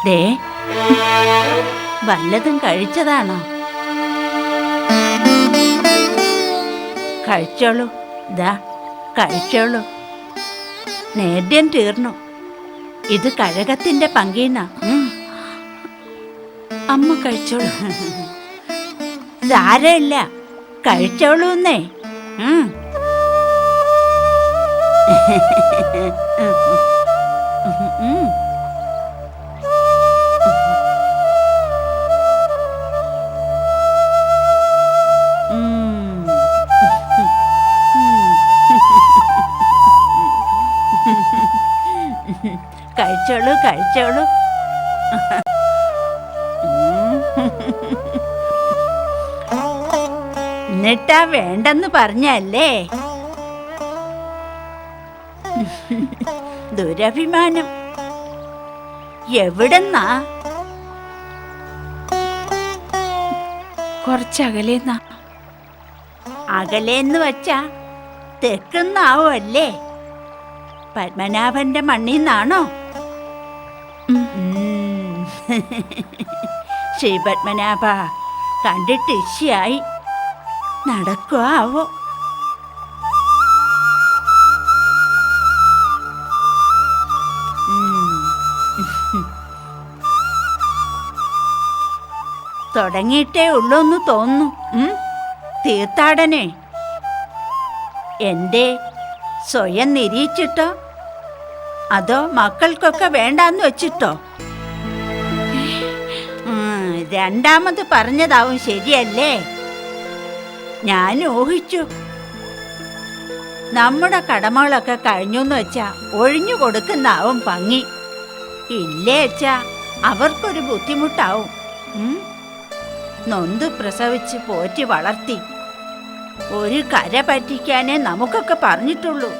ദേ, വല്ലതും കഴിച്ചതാണോ? കഴിച്ചോളൂ, ദാ കഴിച്ചോളൂ. നേദ്യം തീർന്നു. ഇത് കഴകത്തിന്റെ പങ്കീന. അമ്മ കഴിച്ചോളൂ. സാരമില്ല, കഴിച്ചോളൂന്നേ. കഴിച്ചോളൂ, കഴിച്ചോളൂ. എന്നിട്ടാ വേണ്ടെന്ന് പറഞ്ഞല്ലേ? ദുരഭിമാനം. എവിടെന്നാ? കുറച്ചകലേന്നാ. അകലേന്ന് വച്ചാ തെക്കുന്നാവല്ലേ? പത്മനാഭന്റെ മണ്ണീന്നാണോ? ശ്രീ പത്മനാഭ, കണ്ടിട്ട് ഇഷ്യായി. നടക്കുവോ ആവോ? തുടങ്ങിയിട്ടേ ഉള്ളൂന്ന് തോന്നുന്നു തീർത്ഥാടനെ. എന്തേ, സ്വയം നിരീക്ഷിട്ടോ അതോ മക്കൾക്കൊക്കെ വേണ്ടാന്ന് വെച്ചിട്ടോ? രണ്ടാമത് പറഞ്ഞതാവും ശരിയല്ലേ? ഞാൻ ഊഹിച്ചു. നമ്മുടെ കടമകളൊക്കെ കഴിഞ്ഞുന്ന് വെച്ചാ ഒഴിഞ്ഞു കൊടുക്കുന്നാവും ഭംഗി. ഇല്ലേ വെച്ചാ അവർക്കൊരു ബുദ്ധിമുട്ടാവും. നൊന്ത് പ്രസവിച്ച് പോറ്റി വളർത്തി ഒരു കര പറ്റിക്കാനേ നമുക്കൊക്കെ പറഞ്ഞിട്ടുള്ളൂ.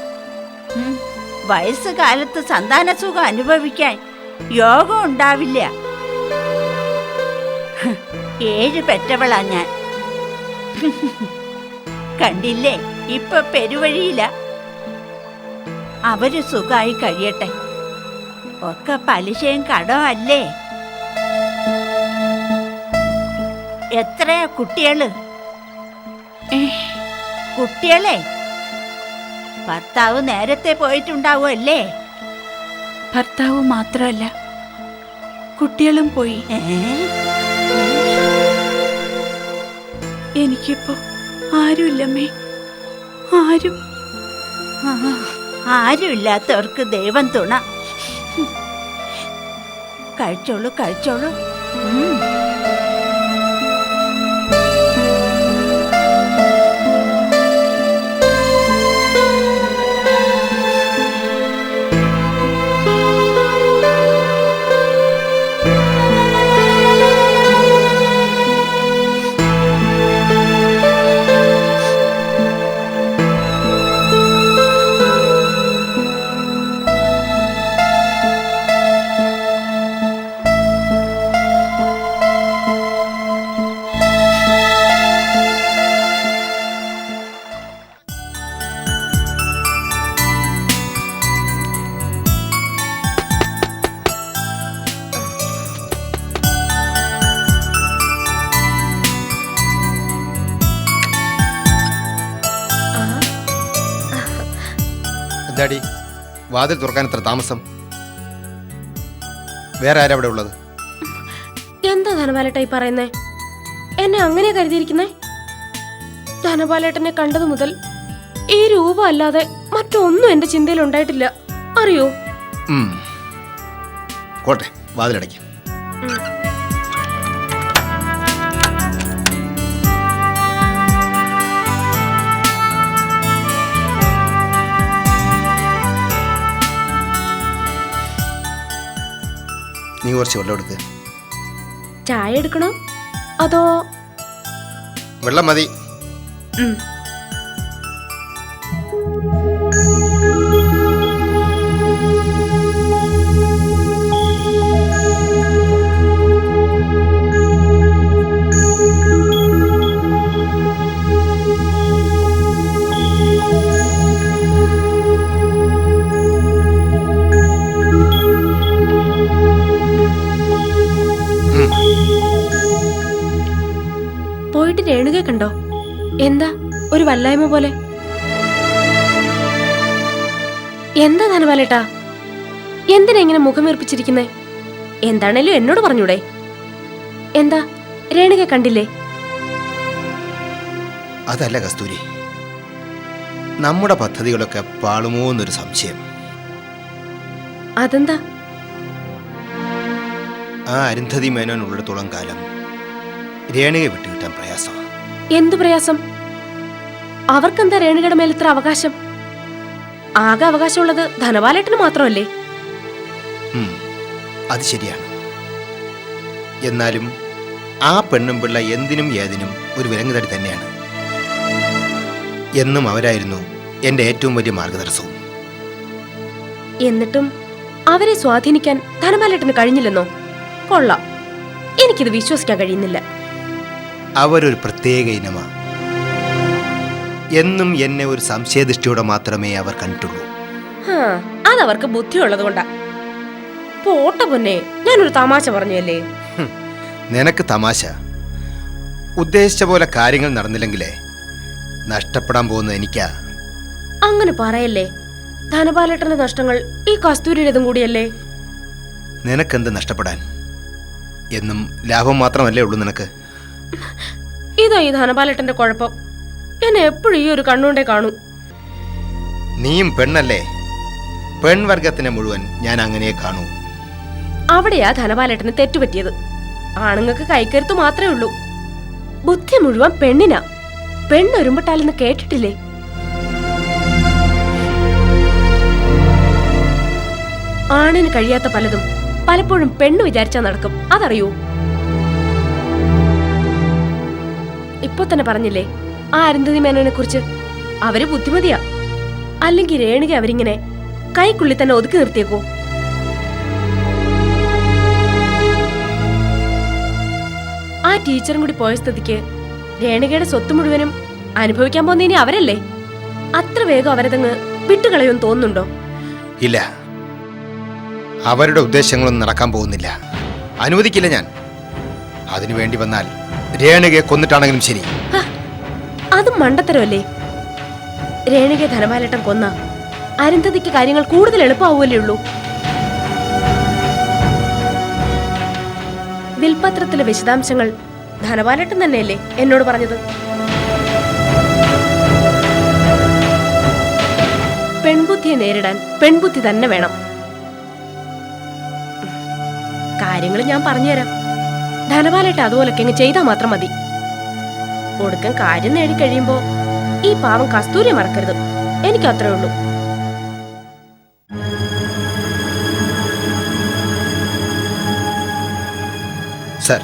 വയസ്സുകാലത്ത് സന്താനസുഖം അനുഭവിക്കാൻ യോഗം ഉണ്ടാവില്ല. 7 പെറ്റവളാ ഞാൻ. കണ്ടില്ലേ, ഇപ്പൊ പെരുവഴിയില്ല. അവര് സുഖമായി കഴിയട്ടെ. ഒക്കെ പലിശയും കടവും അല്ലേ? എത്രയാ കുട്ടികള്? കുട്ടികളെ ഭർത്താവ് നേരത്തെ പോയിട്ടുണ്ടാവുമല്ലേ? ഭർത്താവ് മാത്രമല്ല, കുട്ടികളും പോയി. എനിക്കിപ്പോ ആരുമില്ലമ്മേ, ആരും. ആരുമില്ലാത്തവർക്ക് ദൈവം തുണ. കഴിച്ചോളൂ, കഴിച്ചോളൂ. എന്താടി വാതിൽ തുറക്കാൻ എത്ര താമസം? വേറെ ആരാ അവിടെ ഉള്ളത്? എന്താ ധനപാലേട്ടായി പറയുന്നേ? എന്നെ അങ്ങനെ കരുതിയിരിക്കുന്നേ? ധനപാലേട്ടനെ കണ്ടതു മുതൽ ഈ രൂപം അല്ലാതെ മറ്റൊന്നും എന്റെ ചിന്തയിൽ ഉണ്ടായിട്ടില്ല, അറിയോ? കോട്ടെ, വാതിലടയ്ക്ക്. നീ കുറച്ച് വെള്ളം എടുക്ക്. ചായ എടുക്കണോ അതോ? വെള്ളം മതി. വല്ലായ്മ പോലെ. എന്താ ധനപാലേട്ടാ, എന്തിനാ ഇങ്ങനെ മുഖം വീർപ്പിച്ചിരിക്കുന്നേ? എന്താണേലും എന്നോട് പറഞ്ഞൂടെ? എന്താ രേണുക കണ്ടില്ലേ? അതല്ല കസ്തൂരി, നമ്മുടെ പദ്ധതികളൊക്കെ പാളുമോ എന്നൊരു സംശയം. അതെന്താ? ആ അരുന്ധതി മേനോൻ ഉള്ളിടത്തോളം കാലം രേണുകയെ വിട്ടുകിട്ടാൻ പ്രയാസമാണ്. എന്തു പ്രയാസം? അവർക്കെന്താ രേണുകയുടെ മേൽ ഇത്ര അവകാശം? ആകെ അവകാശമുള്ളത് ധനപാലേട്ടന് മാത്രമല്ലേ? അത് ശരിയാണ്. എന്നാലും ആ പെണ്ണും പിള്ള എന്തിനും ഏതിനും ഒരു വിലങ്ങുതടി തന്നെയാണ്. എന്നും അവരായിരുന്നു എൻ്റെ ഏറ്റവും വലിയ മാർഗദർശവും. എന്നിട്ടും അവരെ സ്വാധീനിക്കാൻ ധനപാലേട്ടന് കഴിഞ്ഞില്ലെന്നോ? കൊള്ളാം, എനിക്കിത് വിശ്വസിക്കാൻ കഴിയുന്നില്ല. അവരൊരു പ്രത്യേക ഇനമാണ്. എന്നും എന്നെ ഒരു സംശയദൃഷ്ടിയോടെ മാത്രമേ അവർ കണ്ടിട്ടുള്ളൂ. അതവർക്ക് ബുദ്ധിയുള്ളത് കൊണ്ടാ. പോട്ട പൊന്നെ, ഞാനൊരു തമാശ പറഞ്ഞല്ലേ? നിനക്ക് തമാശ. ഉദ്ദേശിച്ച പോലെ കാര്യങ്ങൾ നടന്നില്ലെങ്കിലേ നഷ്ടപ്പെടാൻ പോകുന്നത് എനിക്കാ. അങ്ങനെ പറയല്ലേ. ധനപാലേട്ടന്റെ നഷ്ടങ്ങൾ ഈ കസ്തൂരിയുടേതും കൂടിയല്ലേ? നിനക്കെന്ത് നഷ്ടപ്പെടാൻ? എന്നും ലാഭം മാത്രമല്ലേ ഉള്ളൂ നിനക്ക്. ഇതാ ഈ ധനപാലേട്ടന്റെ കുഴപ്പം. എന്നെ എപ്പോഴും ഈ ഒരു കണ്ണുകൊണ്ടേ കാണൂ. നീയും പെണ്ണല്ലേ. പെൺവർഗത്തിനെ മുഴുവൻ ഞാൻ അങ്ങനെ കാണൂ. അവിടെയാ ധനപാലേട്ടന് തെറ്റുപറ്റിയത്. ആണുങ്ങൾക്ക് കൈക്കരുത്ത് മാത്രമേ ഉള്ളൂ. ബുദ്ധി മുഴുവൻ പെണ്ണിനാ. പെണ്ണൊരുമ്പട്ടാലെന്ന് കേട്ടിട്ടില്ലേ? ആണിന് കഴിയാത്ത പലതും പലപ്പോഴും പെണ്ണ് വിചാരിച്ചാ നടക്കും. അതറിയൂ? ഇപ്പൊ തന്നെ പറഞ്ഞില്ലേ ആ അരുന്ധതി മേനോനെ കുറിച്ച്. അവര് ബുദ്ധിമതിയാ. അല്ലെങ്കിൽ രേണുക അവരിങ്ങനെ കൈക്കുള്ളിൽ തന്നെ ഒതുക്കി നിർത്തിയേക്കോ? ആ ടീച്ചറും കൂടി പോയ സ്ഥിതിക്ക് രേണുകയുടെ സ്വത്ത് മുഴുവനും അനുഭവിക്കാൻ പോകുന്നതിനി അവരല്ലേ. അത്ര വേഗം അവരതങ്ങ് വിട്ടുകളയുമെന്ന് തോന്നുന്നുണ്ടോ? ഇല്ല, അവരുടെ ഉദ്ദേശങ്ങളൊന്നും നടക്കാൻ പോകുന്നില്ല. അനുവദിക്കില്ല ഞാൻ. അതിനു വേണ്ടി വന്നാൽ രേണുകയെ കൊന്നിട്ടാണെങ്കിലും ശരി. അത് മണ്ടത്തരമല്ലേ? രേണുകയെ ധനപാലേട്ടൻ കൊന്ന അരുന്ധതിക്ക് കാര്യങ്ങൾ കൂടുതൽ എളുപ്പമാവുമല്ലേ ഉള്ളൂ. വിൽപത്രത്തിലെ വിശദാംശങ്ങൾ ധനപാലേട്ടൻ തന്നെയല്ലേ എന്നോട് പറഞ്ഞത്? പെൺബുദ്ധിയെ നേരിടാൻ പെൺബുദ്ധി തന്നെ വേണം. കാര്യങ്ങൾ ഞാൻ പറഞ്ഞുതരാം. ധനപാലേട്ട അതുപോലൊക്കെ അങ്ങ് ചെയ്താൽ മാത്രം മതി. ഒടുക്കം കാര്യം നേടിക്കഴിയുമ്പോ ഈ പാവം കസ്തൂരി മറക്കരുത്. എനിക്ക് അത്രേ ഉള്ളൂ. സർ,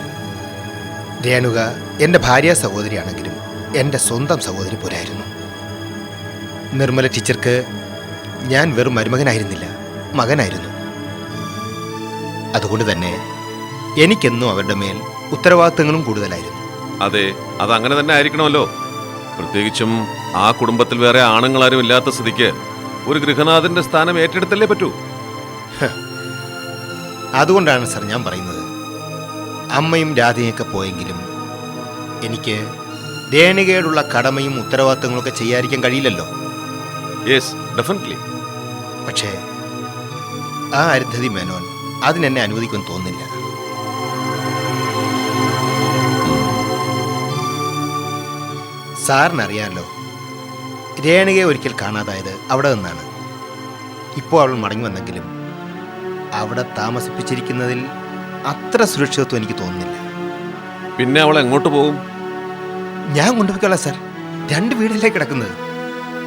രേണുക എൻ്റെ ഭാര്യ സഹോദരിയാണെങ്കിലും എൻ്റെ സ്വന്തം സഹോദരി പോരായിരുന്നു. നിർമ്മല ടീച്ചർക്ക് ഞാൻ വെറും മരുമകനായിരുന്നില്ല, മകനായിരുന്നു. അതുകൊണ്ട് തന്നെ എനിക്കെന്നും അവരുടെ മേൽ ഉത്തരവാദിത്തങ്ങളും കൂടുതലായിരുന്നു. അതെ, അതങ്ങനെ തന്നെ ആയിരിക്കണമല്ലോ. പ്രത്യേകിച്ചും ആ കുടുംബത്തിൽ വേറെ ആണുങ്ങളാരും ഇല്ലാത്ത സ്ഥിതിക്ക് ഒരു ഗൃഹനാഥന്റെ സ്ഥാനം ഏറ്റെടുത്തല്ലേ പറ്റൂ. അതുകൊണ്ടാണ് സർ ഞാൻ പറയുന്നത്, അമ്മയും രാധയൊക്കെ പോയെങ്കിലും എനിക്ക് രേണുകയോടുള്ള കടമയും ഉത്തരവാദിത്തങ്ങളൊക്കെ ചെയ്യാതിരിക്കാൻ കഴിയില്ലല്ലോ. Yes, definitely. പക്ഷേ ആ അരുന്ധതി മേനോൻ അതിനെന്നെ അനുവദിക്കുമെന്ന് തോന്നുന്നില്ല. സാറിനറിയാമല്ലോ, രേണുകയെ ഒരിക്കൽ കാണാതായത് അവിടെ നിന്നാണ്. ഇപ്പോൾ അവൾ മടങ്ങി വന്നെങ്കിലും അവിടെ താമസിപ്പിച്ചിരിക്കുന്നതിൽ അത്ര സുരക്ഷിതത്വം എനിക്ക് തോന്നുന്നില്ല. പിന്നെ അവൾ എങ്ങോട്ട് പോകും? ഞാൻ കൊണ്ടുപോയിക്കോളാം സാർ. 2 വീടല്ലേ കിടക്കുന്നത്,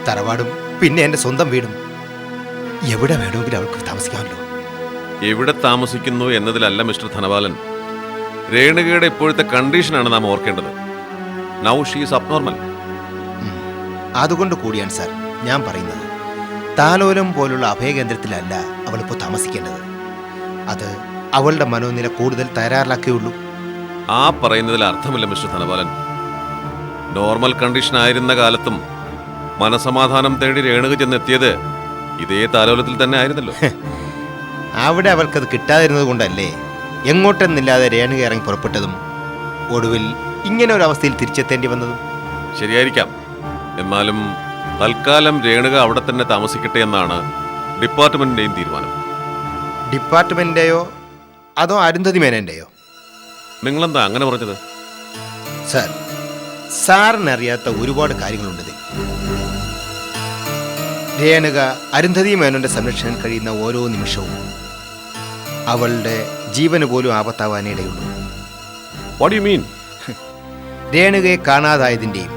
തറവാടും പിന്നെ എൻ്റെ സ്വന്തം വീടും. എവിടെ വേണമെങ്കിലും അവൾക്ക് താമസിക്കാമല്ലോ. എവിടെ താമസിക്കുന്നു എന്നതിലല്ല മിസ്റ്റർ ധനപാലൻ, രേണുകയുടെ ഇപ്പോഴത്തെ കണ്ടീഷനാണ് നാം ഓർക്കേണ്ടത്. Now she is abnormal. അതുകൊണ്ട് കൂടിയാണ് സാർ ഞാൻ പറയുന്നത്, താലോലം പോലുള്ള അഭയകേന്ദ്രത്തിലല്ല അവളിപ്പോൾ താമസിക്കേണ്ടത്. അത് അവളുടെ മനോനില കൂടുതൽ തയ്യാറാക്കിയുള്ളൂ. ആ പറയുന്നതിൽ അർത്ഥമില്ല മിസ്റ്റർ ധനപാലൻ. നോർമൽ കണ്ടീഷൻ ആയിരുന്ന കാലത്തും മനസമാധാനം തേടി രേണുക ചെന്നെത്തിയത് ഇതേ താലോലത്തിൽ തന്നെ ആയിരുന്നല്ലോ. അവിടെ അവൾക്കത് കിട്ടാതിരുന്നത് കൊണ്ടല്ലേ എങ്ങോട്ടെന്നില്ലാതെ രേണുക ഇറങ്ങി പുറപ്പെട്ടതും ഒടുവിൽ ഇങ്ങനെ ഒരു അവസ്ഥയിൽ തിരിച്ചെത്തേണ്ടി വന്നതും. ശരിയായിരിക്കാം. എന്നാലും തൽക്കാലം രേണുക അവിടെ തന്നെ താമസിക്കട്ടെ എന്നാണ് ഡിപ്പാർട്ട്മെന്റിന്റെയും തീരുമാനം. ഡിപ്പാർട്ട്മെന്റിന്റെയോ അതോ അരുന്ധതി മേനന്റെയോ? നിങ്ങളെന്താ അങ്ങനെ പറഞ്ഞത്? സാർ, സാറിനറിയാത്ത ഒരുപാട് കാര്യങ്ങളുണ്ട് ഇതിൽ. രേണുക അരുന്ധതി മേനോന്റെ സംരക്ഷണയിൽ കഴിയുന്ന ഓരോ നിമിഷവും അവളുടെ ജീവന് പോലും ആപത്താവാനിടയുള്ളൂ. What you mean? രേണുകയെ കാണാതായതിൻ്റെയും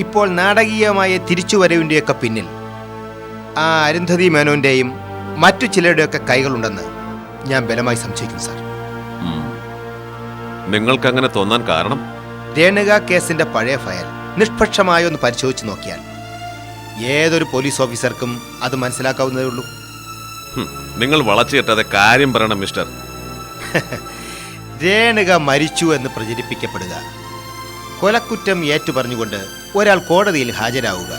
ഇപ്പോൾ നാടകീയമായ തിരിച്ചുവരവിൻ്റെയൊക്കെ പിന്നിൽ ആ അരുന്ധതി മേനോന്റെയും മറ്റു ചിലരുടെയൊക്കെ കൈകളുണ്ടെന്ന് ഞാൻ ബലമായി സംശയിക്കുന്നു സാർ. നിങ്ങൾക്കങ്ങനെ തോന്നാൻ കാരണം? രേണുക കേസിന്റെ പഴയ ഫയൽ നിഷ്പക്ഷമായി ഒന്ന് പരിശോധിച്ച് നോക്കിയാൽ ഏതൊരു പോലീസ് ഓഫീസർക്കും അത് മനസ്സിലാക്കാവുന്നതേ ഉള്ളൂ. നിങ്ങൾ വളച്ചു കെട്ടാതെ കാര്യം പറയണം മിസ്റ്റർ. രേണുക മരിച്ചു എന്ന് പ്രചരിപ്പിക്കപ്പെടുക, കൊലക്കുറ്റം ഏറ്റുപറഞ്ഞുകൊണ്ട് ഒരാൾ കോടതിയിൽ ഹാജരാവുക,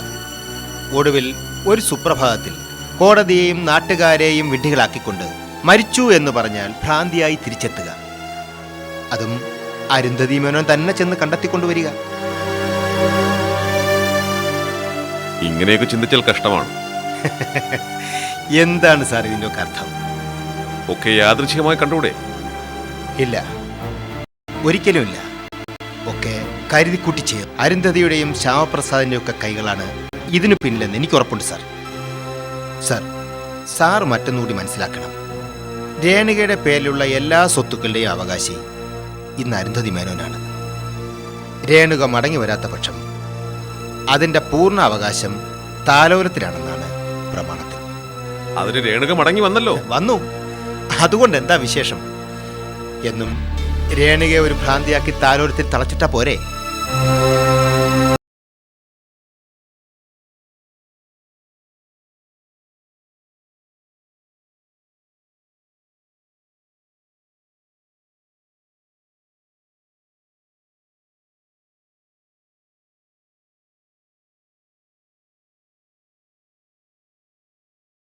ഒടുവിൽ ഒരു സുപ്രഭാതത്തിൽ കോടതിയെയും നാട്ടുകാരെയും വിഡ്ഢികളാക്കിക്കൊണ്ട് മരിച്ചു എന്ന് പറഞ്ഞാൽ ഭ്രാന്തിയായി തിരിച്ചെത്തുക, അതും അരുന്ധതി മേനോൻ തന്നെ ചെന്ന് കണ്ടെത്തിക്കൊണ്ടുവരിക. ഇങ്ങനെയൊക്കെ ചിന്തിച്ചാൽ കഷ്ടമാണ്. എന്താണ് സാർ ഇതിൻ്റെയൊക്കെ അർത്ഥം? ഒക്കെ യാദൃച്ഛികമായി കണ്ടുകൂടെ? ഇല്ല, ഒരിക്കലുമില്ല. ഒക്കെ കരുതിക്കൂട്ടി ചെയ്യും. അരുന്ധതിയുടെയും ശ്യാമപ്രസാദിൻ്റെയും ഒക്കെ കൈകളാണ് ഇതിനു പിന്നിലെന്ന് എനിക്ക് ഉറപ്പുണ്ട് സാർ. സാർ മറ്റൊന്നുകൂടി മനസ്സിലാക്കണം. രേണുകയുടെ പേരിലുള്ള എല്ലാ സ്വത്തുക്കളുടെയും അവകാശി ഇന്ന് അരുന്ധതി മേനോനാണ്. രേണുക മടങ്ങി വരാത്ത പക്ഷം അതിൻ്റെ പൂർണ്ണ അവകാശം താലോലത്തിലാണെന്നാണ് പ്രമാണത്തിൽ. അതിന് രേണുക മടങ്ങി വന്നല്ലോ. വന്നു, അതുകൊണ്ട് എന്താ വിശേഷം? എന്നും രേണുകയെ ഒരു ഭ്രാന്തിയാക്കി താലോലത്തിൽ തളച്ചിട്ടാ പോരെ?